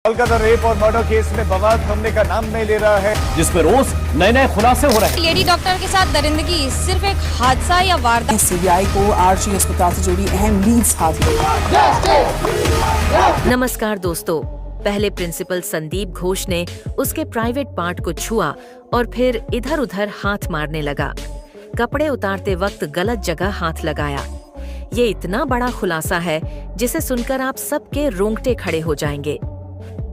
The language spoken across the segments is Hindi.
कोलकाता रेप और मर्डर केस में बवाल थमने का नाम नहीं ले रहा है, जिसमें रोज नए नए खुलासे हो रहे हैं। लेडी डॉक्टर के साथ दरिंदगी सिर्फ एक हादसा या वारदात? सीबीआई को आरजी अस्पताल से जुड़ी अहम लीड्स हाथ में। नमस्कार दोस्तों, पहले प्रिंसिपल संदीप घोष ने उसके प्राइवेट पार्ट को छुआ और फिर इधर उधर हाथ मारने लगा। कपड़े उतारते वक्त गलत जगह हाथ लगाया। ये इतना बड़ा खुलासा है जिसे सुनकर आप सबके रोंगटे खड़े हो जाएंगे।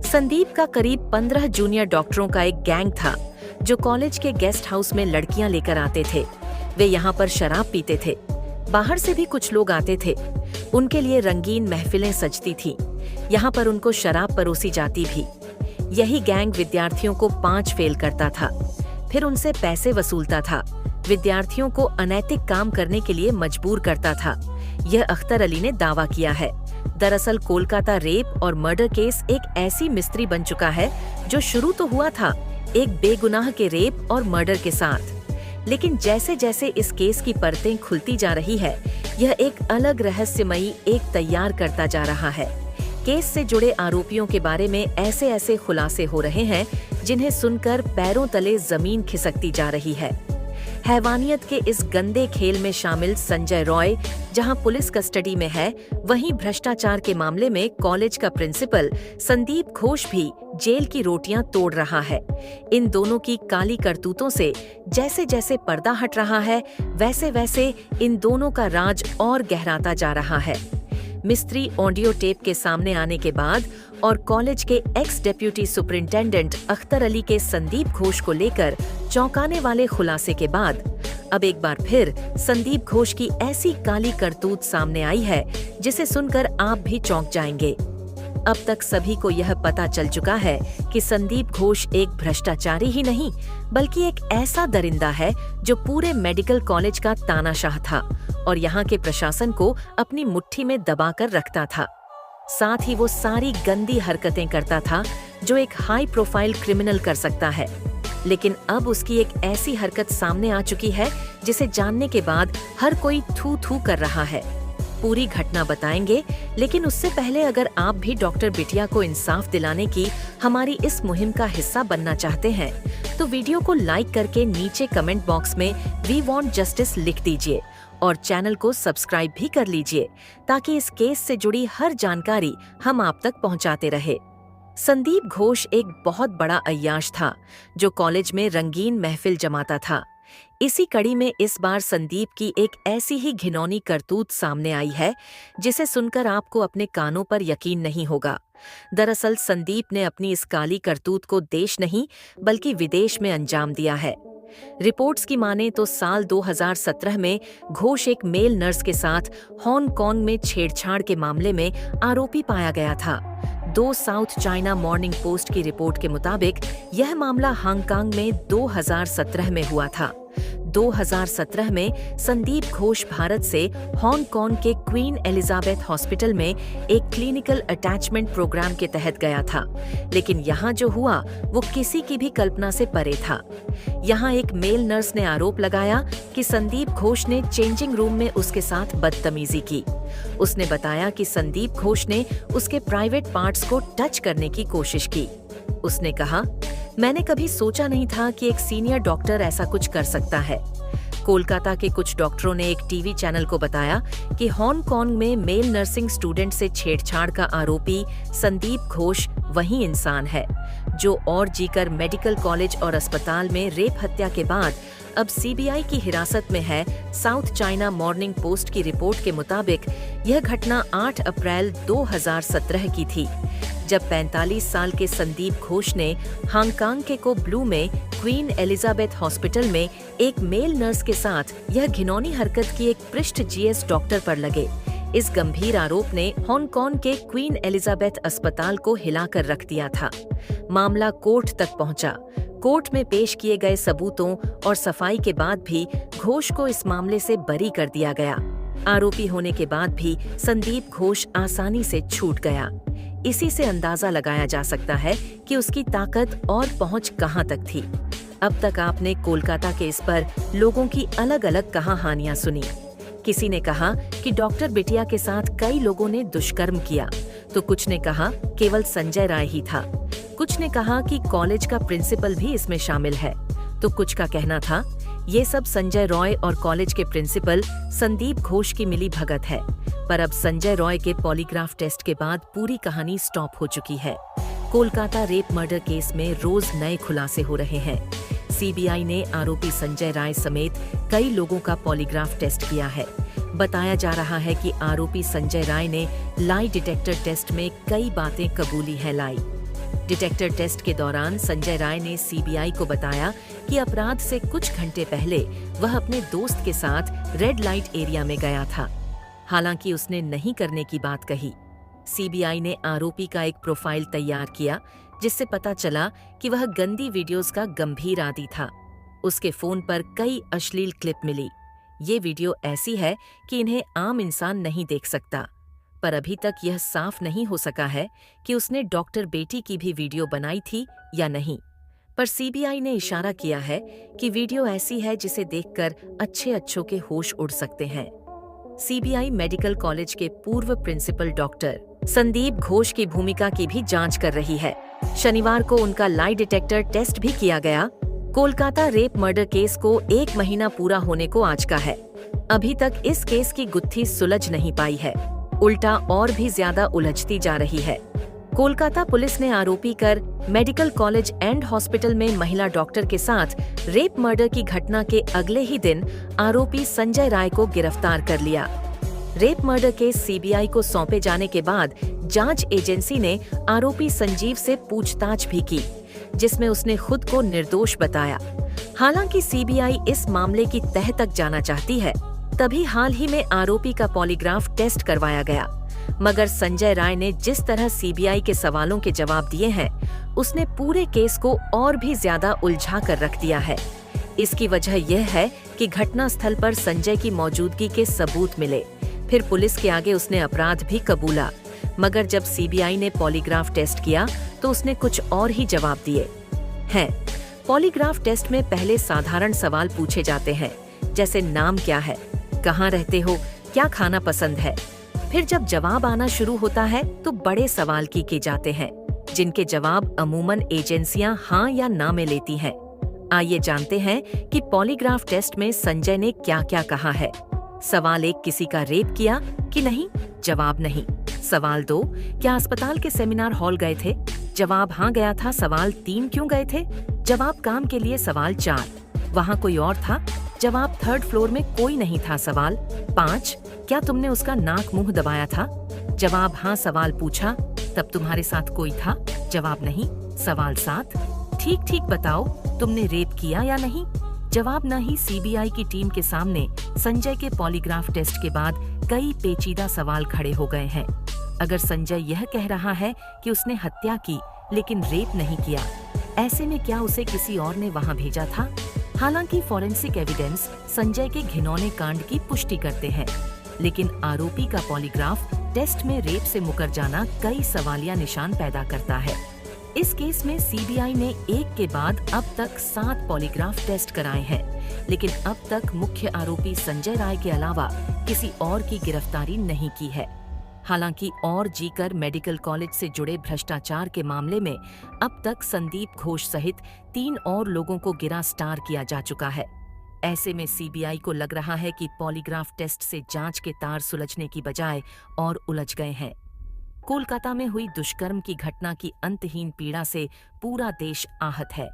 संदीप का करीब 15 जूनियर डॉक्टरों का एक गैंग था जो कॉलेज के गेस्ट हाउस में लड़कियां लेकर आते थे। वे यहाँ पर शराब पीते थे। बाहर से भी कुछ लोग आते थे। उनके लिए रंगीन महफिलें सजती थीं। यहाँ पर उनको शराब परोसी जाती भी। यही गैंग विद्यार्थियों को 5 फेल करता था, फिर उनसे पैसे वसूलता था, विद्यार्थियों को अनैतिक काम करने के लिए मजबूर करता था। यह अख्तर अली ने दावा किया है। दरअसल कोलकाता रेप और मर्डर केस एक ऐसी मिस्ट्री बन चुका है जो शुरू तो हुआ था एक बेगुनाह के रेप और मर्डर के साथ, लेकिन जैसे जैसे इस केस की परतें खुलती जा रही है, यह एक अलग रहस्यमयी एक तैयार करता जा रहा है। केस से जुड़े आरोपियों के बारे में ऐसे ऐसे खुलासे हो रहे हैं जिन्हें सुनकर पैरों तले जमीन खिसकती जा रही है। हैवानियत के इस गंदे खेल में शामिल संजय रॉय जहां पुलिस कस्टडी में है, वहीं भ्रष्टाचार के मामले में कॉलेज का प्रिंसिपल संदीप घोष भी जेल की रोटियां तोड़ रहा है। इन दोनों की काली करतूतों से जैसे जैसे पर्दा हट रहा है, वैसे वैसे इन दोनों का राज और गहराता जा रहा है। मिस्ट्री ऑडियो टेप के सामने आने के बाद और कॉलेज के x deputy superintendent Akhtar Ali के संदीप घोष को लेकर चौंकाने वाले खुलासे के बाद अब एक बार फिर संदीप घोष की ऐसी काली करतूत सामने आई है जिसे सुनकर आप भी चौंक जाएंगे। अब तक सभी को यह पता चल चुका है कि संदीप घोष एक भ्रष्टाचारी ही नहीं बल्कि एक ऐसा दरिंदा है जो पूरे मेडिकल कॉलेज का तानाशाह था और यहाँ के प्रशासन को अपनी मुट्ठी में दबाकर रखता था। साथ ही वो सारी गंदी हरकतें करता था जो एक हाई प्रोफाइल क्रिमिनल कर सकता है। लेकिन अब उसकी एक ऐसी हरकत सामने आ चुकी है जिसे जानने के बाद हर कोई थू थू कर रहा है। पूरी घटना बताएंगे, लेकिन उससे पहले अगर आप भी डॉक्टर बिटिया को इंसाफ दिलाने की हमारी इस मुहिम का हिस्सा बनना चाहते हैं तो वीडियो को लाइक करके नीचे कमेंट बॉक्स में वी वांट जस्टिस लिख दीजिए और चैनल को सब्सक्राइब भी कर लीजिए ताकि इस केस से जुड़ी हर जानकारी हम आप तक पहुंचाते रहे। संदीप घोष एक बहुत बड़ा अय्याश था जो कॉलेज में रंगीन महफिल जमाता था। इसी कड़ी में इस बार संदीप की एक ऐसी ही घिनौनी करतूत सामने आई है जिसे सुनकर आपको अपने कानों पर यकीन नहीं होगा। दरअसल संदीप ने अपनी इस काली करतूत को देश नहीं बल्कि विदेश में अंजाम दिया है। रिपोर्ट्स की माने तो साल 2017 में घोष एक मेल नर्स के साथ हांगकांग में छेड़छाड़ के मामले में आरोपी पाया गया था। 2 साउथ चाइना मॉर्निंग पोस्ट की रिपोर्ट के मुताबिक यह मामला हांगकांग में 2017 में हुआ था। 2017 में संदीप घोष भारत से हांगकांग के क्वीन एलिजाबेथ हॉस्पिटल में एक क्लिनिकल अटैचमेंट प्रोग्राम के तहत गया था, लेकिन यहाँ जो हुआ वो किसी की भी कल्पना से परे था। यहाँ एक मेल नर्स ने आरोप लगाया कि संदीप घोष ने चेंजिंग रूम में उसके साथ बदतमीजी की। उसने बताया कि संदीप घोष ने उसके प्राइवेट पार्ट्स को टच करने की कोशिश की। उसने कहा, मैंने कभी सोचा नहीं था कि एक सीनियर डॉक्टर ऐसा कुछ कर सकता है। कोलकाता के कुछ डॉक्टरों ने एक टीवी चैनल को बताया कि हांगकांग में मेल नर्सिंग स्टूडेंट से छेड़छाड़ का आरोपी संदीप घोष वही इंसान है जो और जीकर मेडिकल कॉलेज और अस्पताल में रेप हत्या के बाद अब सीबीआई की हिरासत में है। साउथ चाइना मॉर्निंग पोस्ट की रिपोर्ट के मुताबिक यह घटना 8 अप्रैल 2017 की थी, जब 45 साल के संदीप घोष ने हांगकांग के को ब्लू में क्वीन एलिजाबेथ हॉस्पिटल में एक मेल नर्स के साथ यह घिनौनी हरकत की एक पृष्ठ जीएस डॉक्टर पर लगे। इस गंभीर आरोप ने हांगकांग के क्वीन एलिजाबेथ अस्पताल को हिलाकर रख दिया था। मामला कोर्ट तक पहुंचा। कोर्ट में पेश किए गए सबूतों और सफाई के बाद भी घोष को इस मामले से बरी कर दिया गया। आरोपी होने के बाद भी संदीप घोष आसानी से छूट गया। इसी से अंदाजा लगाया जा सकता है कि उसकी ताकत और पहुंच कहां तक थी। अब तक आपने कोलकाता केस पर लोगों की अलग अलग कहानियां सुनी। किसी ने कहा कि डॉक्टर बिटिया के साथ कई लोगों ने दुष्कर्म किया, तो कुछ ने कहा केवल संजय राय ही था। कुछ ने कहा कि कॉलेज का प्रिंसिपल भी इसमें शामिल है, तो कुछ का कहना था ये सब संजय रॉय और कॉलेज के प्रिंसिपल संदीप घोष की मिली भगत है। पर अब संजय रॉय के पॉलीग्राफ टेस्ट के बाद पूरी कहानी स्टॉप हो चुकी है। कोलकाता रेप मर्डर केस में रोज नए खुलासे हो रहे हैं। सीबीआई ने आरोपी संजय राय समेत कई लोगों का पॉलीग्राफ टेस्ट किया है। बताया जा रहा है कि आरोपी संजय राय ने लाई डिटेक्टर टेस्ट में कई बातें कबूली है लाई। डिटेक्टर टेस्ट के दौरान संजय राय ने सीबीआई को बताया कि अपराध से कुछ घंटे पहले वह अपने दोस्त के साथ रेड लाइट एरिया में गया था। हालांकि उसने नहीं करने की बात कही। सीबीआई ने आरोपी का एक प्रोफाइल तैयार किया, जिससे पता चला कि वह गंदी वीडियोस का गंभीर आदी था। उसके फोन पर कई अश्लील क्लिप मिली। ये वीडियो ऐसी है कि इन्हें आम इंसान नहीं देख सकता। पर अभी तक यह साफ नहीं हो सका है कि उसने डॉक्टर बेटी की भी वीडियो बनाई थी या नहीं। पर सीबीआई ने इशारा किया है कि वीडियो ऐसी है जिसे देखकर अच्छों के होश उड़ सकते हैं। सीबीआई मेडिकल कॉलेज के पूर्व प्रिंसिपल डॉक्टर संदीप घोष की भूमिका की भी जांच कर रही है। शनिवार को उनका लाई डिटेक्टर टेस्ट भी किया गया। कोलकाता रेप मर्डर केस को 1 महीना पूरा होने को आज का है। अभी तक इस केस की गुत्थी सुलझ नहीं पाई है, उल्टा और भी ज्यादा उलझती जा रही है। कोलकाता पुलिस ने आरोपी कर मेडिकल कॉलेज एंड हॉस्पिटल में महिला डॉक्टर के साथ रेप मर्डर की घटना के अगले ही दिन आरोपी संजय राय को गिरफ्तार कर लिया। रेप मर्डर केस सीबीआई को सौंपे जाने के बाद जांच एजेंसी ने आरोपी संजीव से पूछताछ भी की, जिसमें उसने खुद को निर्दोष बताया। हालांकि सीबीआई इस मामले की तह तक जाना चाहती है, तभी हाल ही में आरोपी का पॉलीग्राफ टेस्ट करवाया गया। मगर संजय राय ने जिस तरह सीबीआई के सवालों के जवाब दिए हैं, उसने पूरे केस को और भी ज्यादा उलझा कर रख दिया है। इसकी वजह यह है कि घटना स्थल पर संजय की मौजूदगी के सबूत मिले, फिर पुलिस के आगे उसने अपराध भी कबूला। मगर जब सीबीआई ने पॉलीग्राफ टेस्ट किया तो उसने कुछ और ही जवाब दिए हैं। पॉलीग्राफ टेस्ट में पहले साधारण सवाल पूछे जाते हैं, जैसे नाम क्या है, कहाँ रहते हो, क्या खाना पसंद है। फिर जब जवाब आना शुरू होता है तो बड़े सवाल किए जाते हैं, जिनके जवाब अमूमन एजेंसियां हाँ या ना में लेती हैं। आइए जानते हैं कि पॉलीग्राफ टेस्ट में संजय ने क्या क्या कहा है। सवाल 1, किसी का रेप किया कि नहीं? जवाब नहीं। सवाल 2, क्या अस्पताल के सेमिनार हॉल गए थे? जवाब हाँ गया था। सवाल 3, क्यों गए थे? जवाब काम के लिए। सवाल 4, वहाँ कोई और था? जवाब 3rd फ्लोर में कोई नहीं था। सवाल 5, क्या तुमने उसका नाक मुंह दबाया था? जवाब हाँ। सवाल पूछा, तब तुम्हारे साथ कोई था? जवाब नहीं। सवाल 7, ठीक बताओ, तुमने रेप किया या नहीं? जवाब नहीं। सीबीआई की टीम के सामने संजय के पॉलीग्राफ टेस्ट के बाद कई पेचीदा सवाल खड़े हो गए हैं। अगर संजय यह कह रहा है कि उसने हत्या की लेकिन रेप नहीं किया, ऐसे में क्या उसे किसी और ने वहां भेजा था? हालांकि फॉरेंसिक एविडेंस संजय के घिनौने कांड की पुष्टि करते हैं, लेकिन आरोपी का पॉलीग्राफ टेस्ट में रेप से मुकर जाना कई सवालिया निशान पैदा करता है। इस केस में सीबीआई ने एक के बाद अब तक 7 पॉलीग्राफ टेस्ट कराए हैं, लेकिन अब तक मुख्य आरोपी संजय राय के अलावा किसी और की गिरफ्तारी नहीं की है। हालांकि और जीकर मेडिकल कॉलेज से जुड़े भ्रष्टाचार के मामले में अब तक संदीप घोष सहित 3 और लोगों को गिरफ्तार किया जा चुका है। ऐसे में सीबीआई को लग रहा है कि पॉलीग्राफ टेस्ट से जांच के तार सुलझने की बजाय और उलझ गए हैं। कोलकाता में हुई दुष्कर्म की घटना की अंतहीन पीड़ा से पूरा देश आहत है।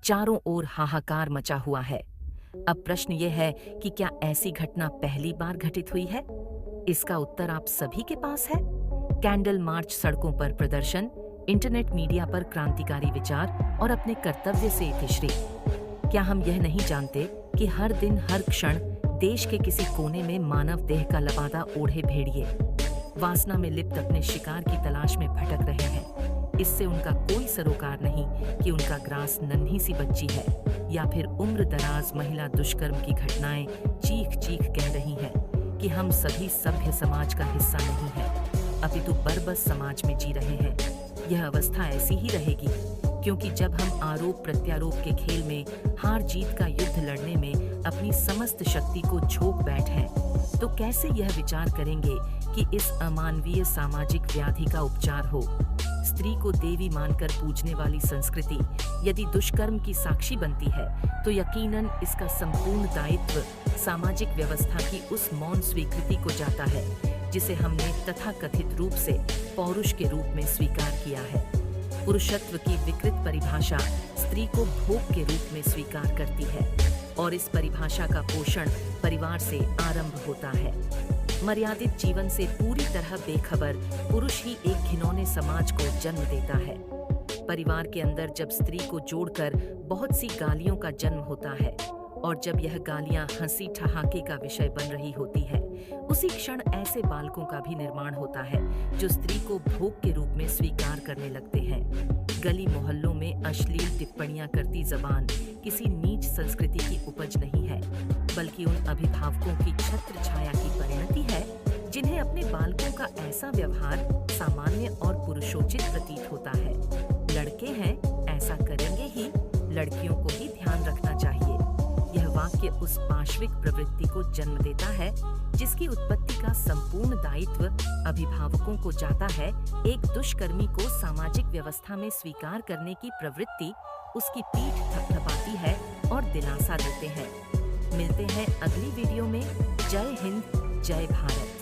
चारों ओर हाहाकार मचा हुआ है। अब प्रश्न ये है कि क्या ऐसी घटना पहली बार घटित हुई है? इसका उत्तर आप सभी के पास है। कैंडल मार्च, सड़कों पर प्रदर्शन, इंटरनेट मीडिया पर क्रांतिकारी विचार और अपने कर्तव्य से इतिश्री। क्या हम यह नहीं जानते कि हर दिन हर क्षण देश के किसी कोने में मानव देह का लबादा ओढ़े भेड़िए वासना में लिप्त अपने शिकार की तलाश में भटक रहे हैं। इससे उनका कोई सरोकार नहीं कि उनका ग्रास नन्ही सी बच्ची है या फिर उम्र दराज महिला दुष्कर्म की घटनाएं चीख कह रही हैं कि हम सभी सभ्य समाज का हिस्सा नहीं हैं, अपितु बर्बस समाज में जी रहे हैं। यह अवस्था ऐसी ही रहेगी, क्योंकि जब हम आरोप प्रत्यारोप के खेल में हार जीत का युद्ध लड़ने में अपनी समस्त शक्ति को झोंक बैठे हैं, तो कैसे यह विचार करेंगे कि इस अमानवीय सामाजिक व्याधि का उपचार हो। स्त्री को देवी मानकर पूजने वाली संस्कृति यदि दुष्कर्म की साक्षी बनती है तो यकीनन इसका संपूर्ण दायित्व सामाजिक व्यवस्था की उस मौन स्वीकृति को जाता है जिसे हमने तथाकथित रूप से पौरुष के रूप में स्वीकार किया है। पुरुषत्व की विकृत परिभाषा स्त्री को भोग के रूप में स्वीकार करती है और इस परिभाषा का पोषण परिवार से आरंभ होता है। मर्यादित जीवन से पूरी तरह बेखबर पुरुष ही एक घिनौने समाज को जन्म देता है। परिवार के अंदर जब स्त्री को जोड़कर बहुत सी गालियों का जन्म होता है और जब यह गालियां हंसी ठहाके का विषय बन रही होती है, उसी क्षण ऐसे बालकों का भी निर्माण होता है जो स्त्री को भोग के रूप में स्वीकार करने लगते हैं। गली मोहल्लों में अश्लील टिप्पणियां करती जबान किसी नीच संस्कृति की उपज नहीं है, बल्कि उन अभिभावकों की छत्र छाया की परिणति है जिन्हें अपने बालकों का ऐसा व्यवहार सामान्य और पुरुषोचित प्रतीत होता है। लड़के हैं, ऐसा करेंगे ही, लड़कियों को ही ध्यान रखना चाहिए। यह वाक्य उस पाशविक प्रवृत्ति को जन्म देता है जिसकी उत्पत्ति का संपूर्ण दायित्व अभिभावकों को जाता है। एक दुष्कर्मी को सामाजिक व्यवस्था में स्वीकार करने की प्रवृत्ति उसकी पीठ थपथपाती है और दिलासा देते हैं। मिलते हैं अगली वीडियो में। जय हिंद, जय भारत।